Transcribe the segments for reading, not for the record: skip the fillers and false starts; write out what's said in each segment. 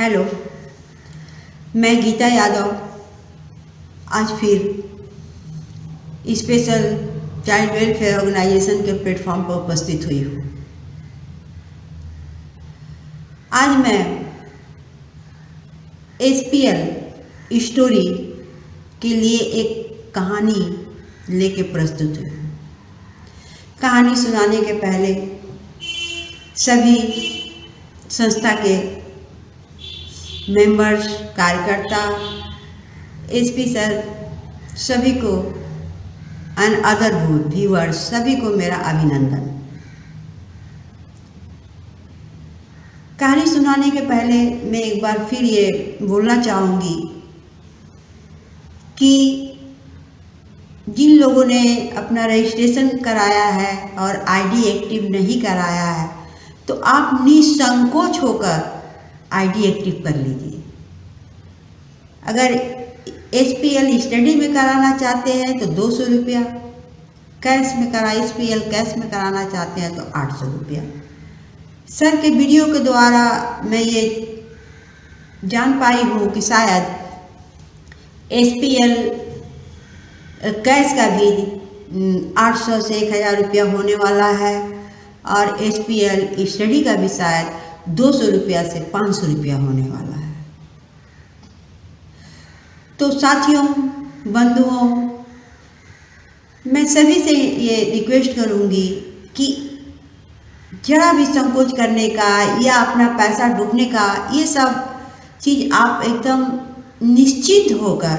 Hello, मैं गीता यादव आज फिर स्पेशल चाइल्ड वेलफेयर ऑर्गेनाइजेशन के प्लेटफॉर्म पर उपस्थित हुई हूँ। आज मैं SPL स्टोरी के लिए एक कहानी लेके प्रस्तुत हुई। कहानी सुनाने के पहले सभी संस्था के मेंबर्स, कार्यकर्ता, SP सर, सभी को एंड अदर व्यूअर्स सभी को मेरा अभिनंदन। कहानी सुनाने के पहले मैं एक बार फिर ये बोलना चाहूँगी कि जिन लोगों ने अपना रजिस्ट्रेशन कराया है और ID एक्टिव नहीं कराया है तो आप निसंकोच होकर ID एक्टिव कर लीजिए। अगर SPL स्टडी में कराना चाहते हैं तो 200 रुपया, कैश में SPL कैश में कराना चाहते हैं तो 800 रुपया। सर के वीडियो के द्वारा मैं ये जान पाई हूँ कि शायद SPL कैश का भी 800 से 1000 रुपया होने वाला है और SPL स्टडी का भी शायद 200 रुपया से 500 रुपया होने वाला है। तो साथियों, बंधुओं, मैं सभी से ये रिक्वेस्ट करूँगी कि जरा भी संकोच करने का या अपना पैसा डूबने का ये सब चीज़ आप एकदम निश्चित होकर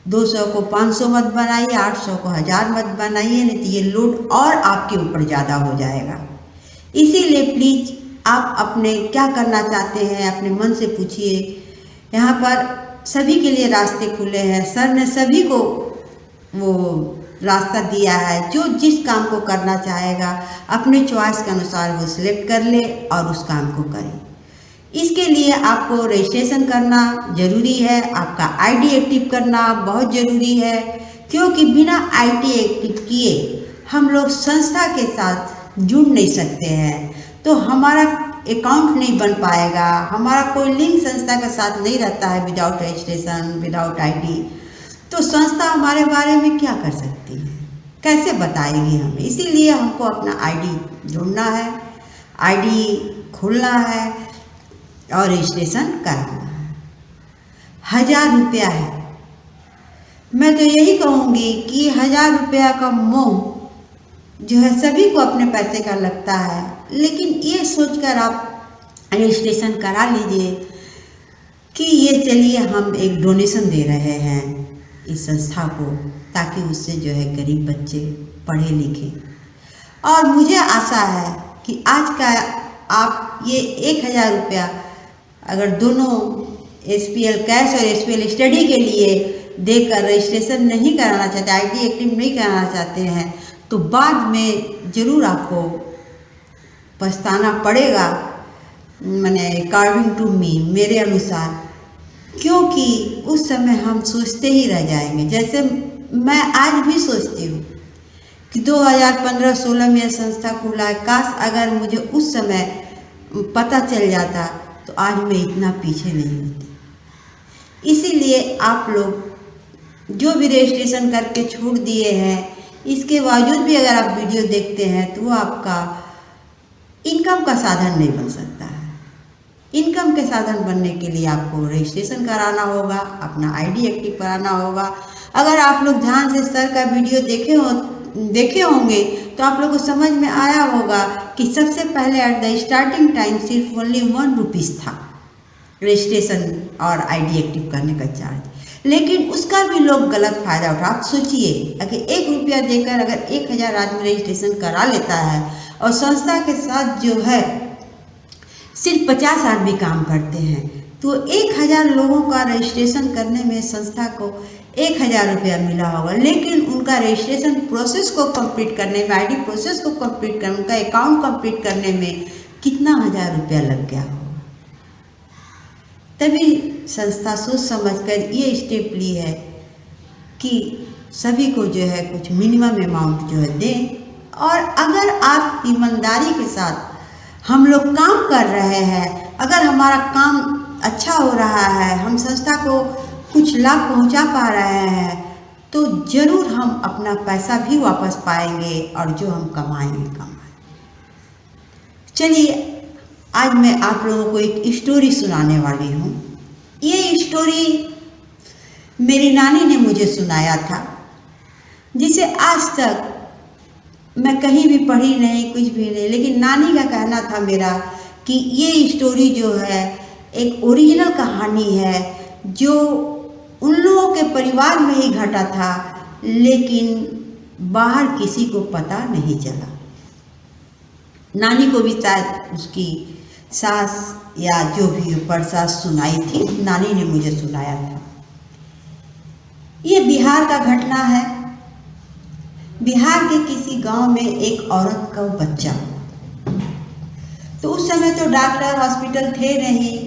200 को 500 मत बनाइए, 800 को 1000 मत बनाइए, नहीं तो ये लोड और आपके ऊपर ज़्यादा हो जाएगा। इसीलिए प्लीज़ आप अपने क्या करना चाहते हैं अपने मन से पूछिए। यहाँ पर सभी के लिए रास्ते खुले हैं। सर ने सभी को वो रास्ता दिया है। जो जिस काम को करना चाहेगा अपने चॉइस के अनुसार वो सिलेक्ट कर ले और उस काम को करे। इसके लिए आपको रजिस्ट्रेशन करना ज़रूरी है, आपका ID एक्टिव करना बहुत ज़रूरी है, क्योंकि बिना ID एक्टिव किए हम लोग संस्था के साथ जुड़ नहीं सकते हैं। तो हमारा अकाउंट नहीं बन पाएगा, हमारा कोई लिंक संस्था के साथ नहीं रहता है विदाउट रजिस्ट्रेशन, विदाउट ID। तो संस्था हमारे बारे में क्या कर सकती है, कैसे बताएगी हमें? इसीलिए हमको अपना ID जोड़ना है, ID खोलना है और रजिस्ट्रेशन कराना है। 1000 रुपया है। मैं तो यही कहूँगी कि 1000 रुपया का मोह जो है सभी को अपने पैसे का लगता है, लेकिन ये सोचकर आप रजिस्ट्रेशन करा लीजिए कि ये चलिए हम एक डोनेशन दे रहे हैं इस संस्था को, ताकि उससे जो है गरीब बच्चे पढ़े लिखें। और मुझे आशा है कि आज का आप ये 1000 रुपया अगर दोनों SPL कैश और SPL स्टडी के लिए देकर रजिस्ट्रेशन नहीं कराना चाहते, ID एक्टिव नहीं कराना चाहते हैं, तो बाद में ज़रूर आपको पछताना पड़ेगा, मैंने अकॉर्डिंग टू मी, मेरे अनुसार, क्योंकि उस समय हम सोचते ही रह जाएंगे। जैसे मैं आज भी सोचती हूँ कि 2015-16 में संस्था खुला है, काश अगर मुझे उस समय पता चल जाता तो आज मैं इतना पीछे नहीं होती। इसीलिए आप लोग जो भी रजिस्ट्रेशन करके छोड़ दिए हैं, इसके बावजूद भी अगर आप वीडियो देखते हैं तो वो आपका इनकम का साधन नहीं बन सकता है। इनकम के साधन बनने के लिए आपको रजिस्ट्रेशन कराना होगा, अपना ID एक्टिव कराना होगा। अगर आप लोग ध्यान से सर का वीडियो देखे होंगे तो आप लोगों को समझ में आया होगा कि सबसे पहले एट द स्टार्टिंग टाइम सिर्फ ओनली 1 रुपीज़ था रजिस्ट्रेशन और ID एक्टिव करने का चार्ज, लेकिन उसका भी लोग गलत फ़ायदा उठा। आप सोचिए, अगर 1 रुपया देकर अगर 1000 आदमी रजिस्ट्रेशन करा लेता है और संस्था के साथ जो है सिर्फ 50 आदमी काम करते हैं, तो 1000 लोगों का रजिस्ट्रेशन करने में संस्था को 1000 रुपया मिला होगा, लेकिन उनका रजिस्ट्रेशन प्रोसेस को कंप्लीट करने में, ID प्रोसेस को कंप्लीट करने, उनका अकाउंट कंप्लीट करने में कितना 1000 रुपया लग गया होगा। तभी संस्था सोच समझकर ये स्टेप ली है कि सभी को जो है कुछ मिनिमम अमाउंट जो है दें। और अगर आप ईमानदारी के साथ हम लोग काम कर रहे हैं, अगर हमारा काम अच्छा हो रहा है, हम संस्था को कुछ लाभ पहुंचा पा रहे हैं, तो जरूर हम अपना पैसा भी वापस पाएंगे और जो हम कमाएंगे। चलिए आज मैं आप लोगों को एक स्टोरी सुनाने वाली हूँ। ये स्टोरी मेरी नानी ने मुझे सुनाया था, जिसे आज तक मैं कहीं भी पढ़ी नहीं, कुछ भी नहीं, लेकिन नानी का कहना था मेरा कि ये स्टोरी जो है एक ओरिजिनल कहानी है जो उन लोगों के परिवार में ही घटा था, लेकिन बाहर किसी को पता नहीं चला। नानी को भी शायद उसकी सास या जो भी ऊपर सास सुनाई थी, नानी ने मुझे सुनाया था। ये बिहार का घटना है। बिहार के किसी गांव में एक औरत का बच्चा हुआ। तो उस समय तो डॉक्टर हॉस्पिटल थे नहीं,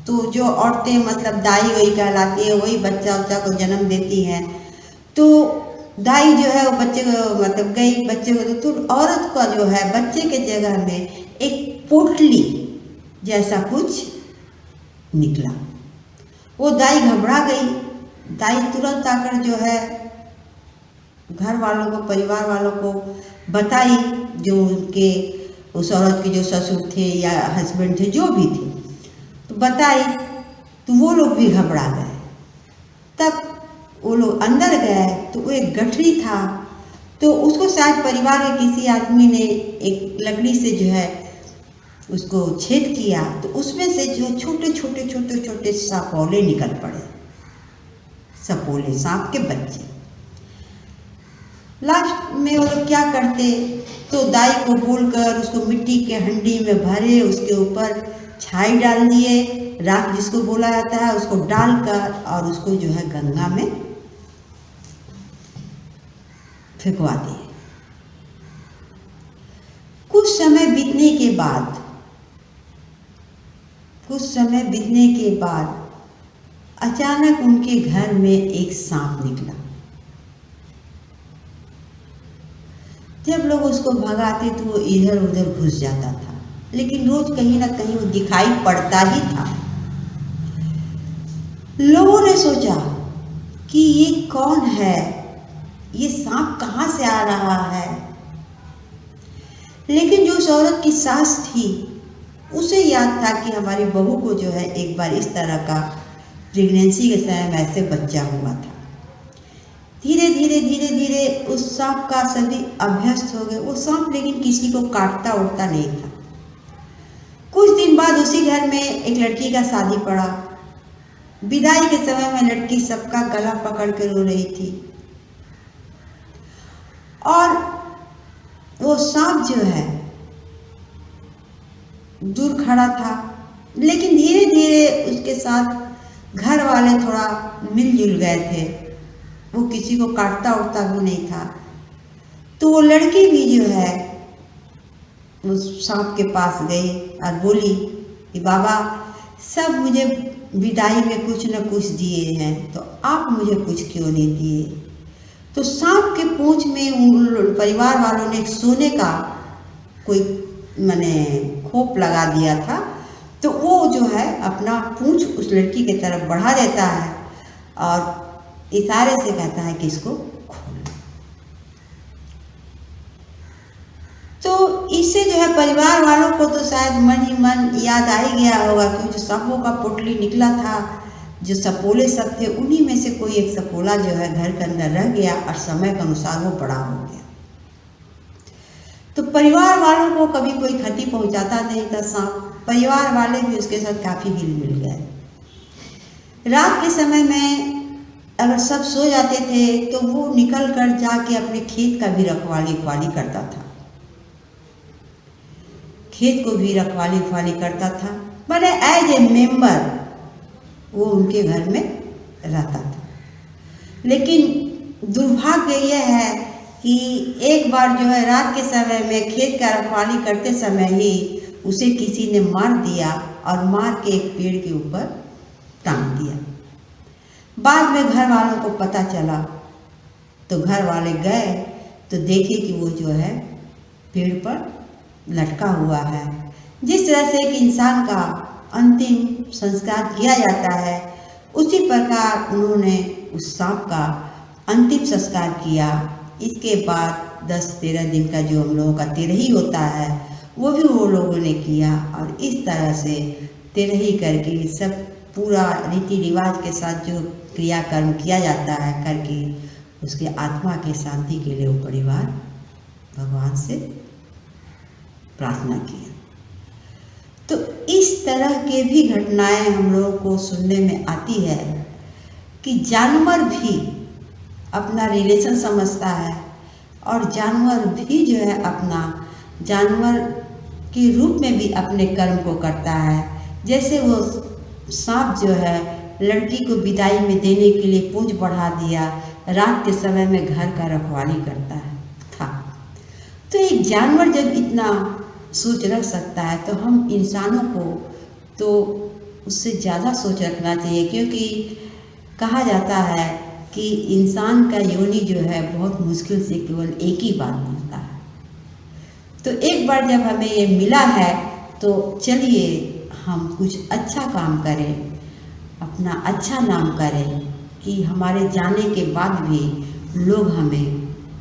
तो जो औरतें मतलब दाई वही कहलाती है, वही बच्चा को जन्म देती हैं। तो दाई जो है वो बच्चे को मतलब गई बच्चे को, तो औरत का जो है बच्चे के जगह में एक पोटली जैसा कुछ निकला। वो दाई घबरा गई। दाई तुरंत आकर जो है घर वालों को, परिवार वालों को बताई, जो उनके उस औरत के जो ससुर थे या हस्बैंड थे, जो भी थे, तो बताई। तो वो लोग भी घबरा गए। तब वो लोग अंदर गए तो वो एक गठरी था, तो उसको शायद परिवार के किसी आदमी ने एक लकड़ी से जो है उसको छेद किया, तो उसमें से जो छोटे छोटे छोटे छोटे सांपोले निकल पड़े, सपोले, सांप के बच्चे। लास्ट में वो लोग क्या करते, तो दाई को बोलकर उसको मिट्टी के हंडी में भरे, उसके ऊपर छाई डाल दिए, राख जिसको बोला जाता है, उसको डालकर और उसको जो है गंगा में फेंकवा दिए। कुछ समय बीतने के बाद अचानक उनके घर में एक सांप निकला। जब लोग उसको भगाते तो वो इधर उधर घुस जाता था, लेकिन रोज कहीं ना कहीं वो दिखाई पड़ता ही था। लोगों ने सोचा कि ये कौन है, ये सांप कहाँ से आ रहा है। लेकिन जो उस औरत की सास थी, उसे याद था कि हमारी बहू को जो है एक बार इस तरह का प्रेगनेंसी के समय में ऐसे बच्चा हुआ था। धीरे धीरे उस सांप का सभी अभ्यस्त हो गए। वो सांप लेकिन किसी को काटता उड़ता नहीं था। कुछ दिन बाद उसी घर में एक लड़की का शादी पड़ा। विदाई के समय में लड़की सबका गला पकड़ कर रो रही थी और वो सांप जो है दूर खड़ा था, लेकिन धीरे धीरे उसके साथ घर वाले थोड़ा मिलजुल गए थे। वो किसी को काटता उड़ता भी नहीं था। तो वो लड़की भी जो है उस सांप के पास गई और बोली कि बाबा, सब मुझे विदाई में कुछ न कुछ दिए हैं, तो आप मुझे कुछ क्यों नहीं दिए। तो सांप के पूंछ में उन परिवार वालों ने सोने का कोई माने खोप लगा दिया था। तो वो जो है अपना पूंछ उस लड़की की तरफ बढ़ा देता है और इशारे से कहता है कि इसको खोल। तो इससे जो है परिवार वालों को तो शायद मन ही मन याद आ ही गया होगा कि जो सांपों का पोटली निकला था, जो सपोले सब थे, उन्हीं में से कोई एक सपोला जो है घर के अंदर रह गया और समय के अनुसार वो बड़ा हो गया। तो परिवार वालों को कभी कोई क्षति पहुंचाता नहीं था सांप। परिवार वाले भी उसके साथ काफी हिल मिल गए। रात के समय में अगर सब सो जाते थे तो वो निकल कर जाके अपने खेत का भी रखवाली करता था। खेत को भी रखवाली करता था, मैंने एज ए मेंबर वो उनके घर में रहता था। लेकिन दुर्भाग्य यह है कि एक बार जो है रात के समय में खेत का रखवाली करते समय ही उसे किसी ने मार दिया और मार के एक पेड़ के ऊपर टांग दिया। बाद में घर वालों को पता चला तो घर वाले गए तो देखे कि वो जो है पेड़ पर लटका हुआ है। जिस तरह से एक इंसान का अंतिम संस्कार किया जाता है, उसी प्रकार उन्होंने उस सांप का अंतिम संस्कार किया। इसके बाद 10-13 दिन का जो हम लोगों का तेरही होता है वो भी वो लोगों ने किया, और इस तरह से तेरही करके सब पूरा रीति रिवाज के साथ जो क्रियाकर्म किया जाता है करके उसके आत्मा की शांति के लिए वो परिवार भगवान से प्रार्थना किया। तो इस तरह के भी घटनाएं हम लोगों को सुनने में आती है कि जानवर भी अपना रिलेशन समझता है, और जानवर भी जो है अपना जानवर के रूप में भी अपने कर्म को करता है। जैसे वो सांप जो है लड़की को विदाई में देने के लिए पूंछ बढ़ा दिया, रात के समय में घर का रखवाली करता था। तो एक जानवर जब इतना सोच रख सकता है तो हम इंसानों को तो उससे ज़्यादा सोच रखना चाहिए, क्योंकि कहा जाता है कि इंसान का योनि जो है बहुत मुश्किल से केवल एक ही बार मिलता है। तो एक बार जब हमें ये मिला है तो चलिए हम कुछ अच्छा काम करें, अपना अच्छा नाम करें, कि हमारे जाने के बाद भी लोग हमें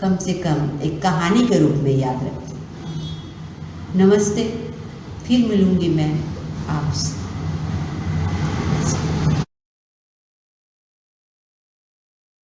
कम से कम एक कहानी के रूप में याद रखें। नमस्ते, फिर मिलूँगी मैं आपसे।